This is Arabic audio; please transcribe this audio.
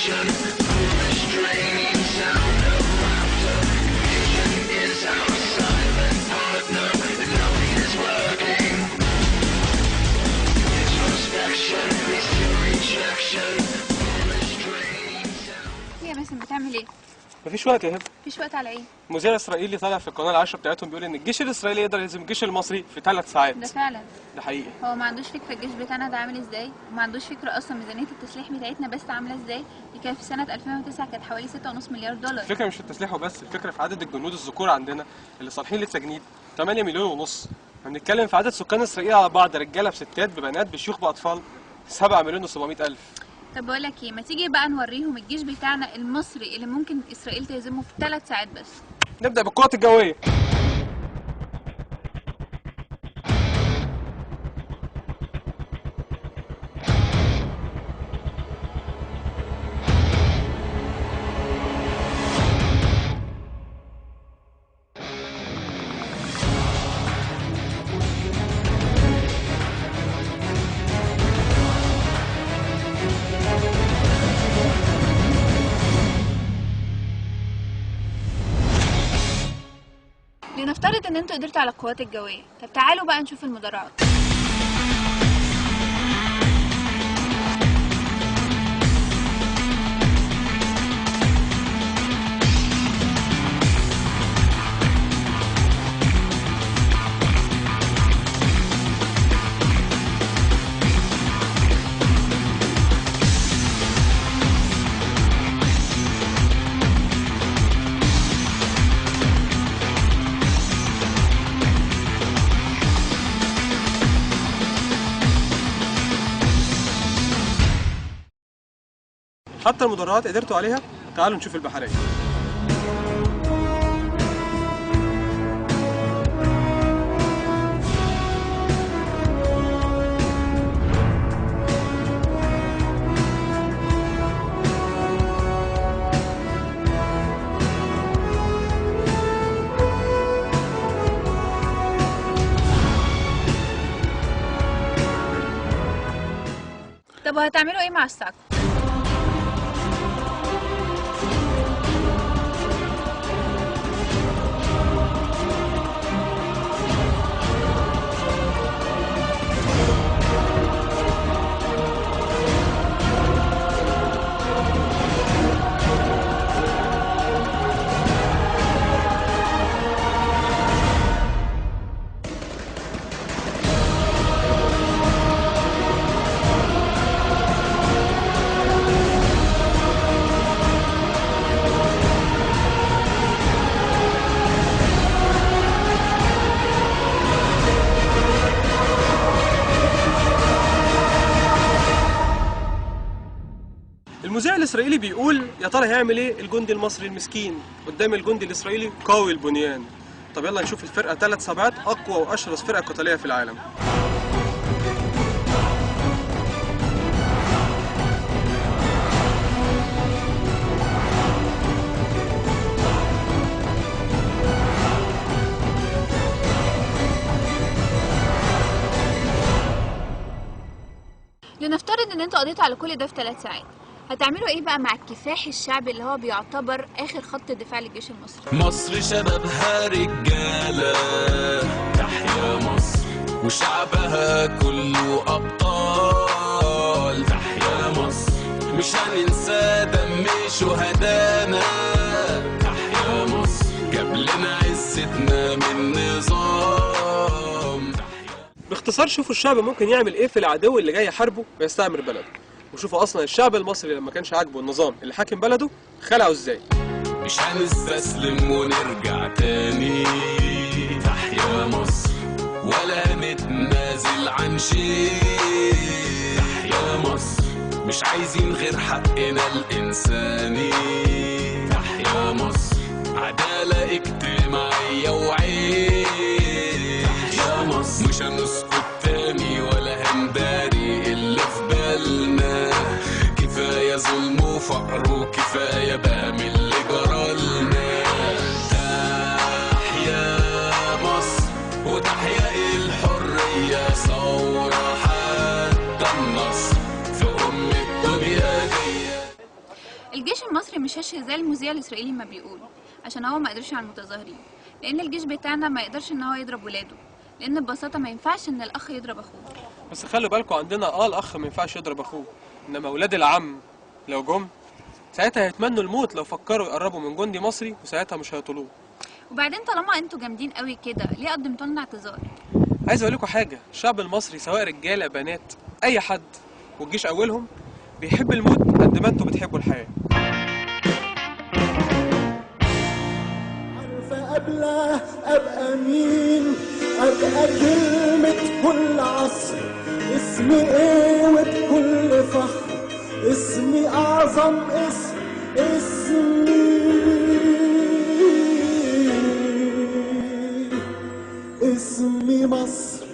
هي مثلا بتعمل ايه؟ مفيش وقت يا هبه. مفيش وقت على ايه؟ مذيع اسرائيلي طالع في القناه العاشره بتاعتهم بيقول ان الجيش الاسرائيلي يقدر يهزم الجيش المصري في 3 ساعات. ده فعلا. ده حقيقي. هو ما عندوش فكره الجيش بتاعنا ده عامل ازاي، وما عندوش فكره اصلا ميزانيه التسليح بتاعتنا بس عامله ازاي. دي كانت في سنه 2009 كانت حوالي 6.5 مليار دولار. الفكره مش في التسليح وبس، الفكره في عدد الجنود الذكور عندنا اللي صالحين للتجنيد 8 مليون ونص. بنتكلم في عدد سكان اسرائيل على بعض، رجاله بستات ببنات بشيوخ باطفال 7 مليون و700 الف. طب بقول لك ايه، ما تيجي بقى نوريهم الجيش بتاعنا المصري اللي ممكن اسرائيل تهزمه في 3 ساعات بس. نبدا بالقوات الجويه. لنفترض ان انتوا قدرتوا على القوات الجويه، طب تعالوا بقى نشوف المدرعات. حتى المدرعات قدرتوا عليها. تعالوا نشوف البحريه. طب وهتعملوا ايه مع الصعق؟ المذيع الاسرائيلي بيقول يا ترى هيعمل ايه الجندي المصري المسكين قدام الجندي الاسرائيلي قوي البنيان. طب يلا نشوف الفرقه 3 سبعات اقوى واشرس فرقه قتاليه في العالم. لنفترض ان انتوا قضيتوا على كل ده في 3 ساعات، هتعملوا ايه بقى مع الكفاح الشعبي اللي هو بيعتبر اخر خط دفاع للجيش المصري؟ مصر شبابها رجاله، تحيا مصر وشعبها كله ابطال، تحيا مصر مش هننسى دم شهدانا، تحيا مصر جاب لنا عزتنا من نظام. باختصار شوفوا الشعب ممكن يعمل ايه في العدو اللي جاي يحاربه ويستعمر بلده، وشوفوا اصلا الشعب المصري لما كانش عاجبه النظام اللي حاكم بلده خلعه ازاي. مش هنستسلم ونرجع تاني، تحيا مصر ولا نتنازل عن شيء، تحيا مصر مش عايزين غير حقنا الإنساني، تحيا مصر عدالة اجتماعية وعين، تحيا مصر مش هنسكت تاني ولا هنداري اللي في بالنا، كفاية ظلم وفقر وكفاية بقى من اللي جرالنا. تحيا مصر وتحيا الحرية، ثورة حتى النصر في أم الدنيا دي. المصري مش هش زي المذيع الاسرائيلي ما بيقول، عشان هو ما قدرش على المتظاهرين، لان الجيش بتاعنا ما يقدرش ان هو يضرب ولاده، لان ببساطه ما ينفعش ان الاخ يضرب اخوه. بس خلوا بالكم عندنا الاخ ما ينفعش يضرب اخوه، انما ولاد العم لو جم ساعتها هيتمنوا الموت لو فكروا يقربوا من جندي مصري، وساعتها مش هيطولوه. وبعدين طالما انتوا جامدين قوي كده ليه قدمتوا لنا اعتذار؟ عايز اقول لكم حاجه، الشعب المصري سواء رجاله بنات اي حد، والجيش اولهم، بيحب الموت قد ما انتوا بتحبوا الحياه. عارفة قبله أبقى مين؟ أبقى كلمة كل عصر، اسمي إيه وبكل فخر، اسمي أعظم اسم، اسمي مصر.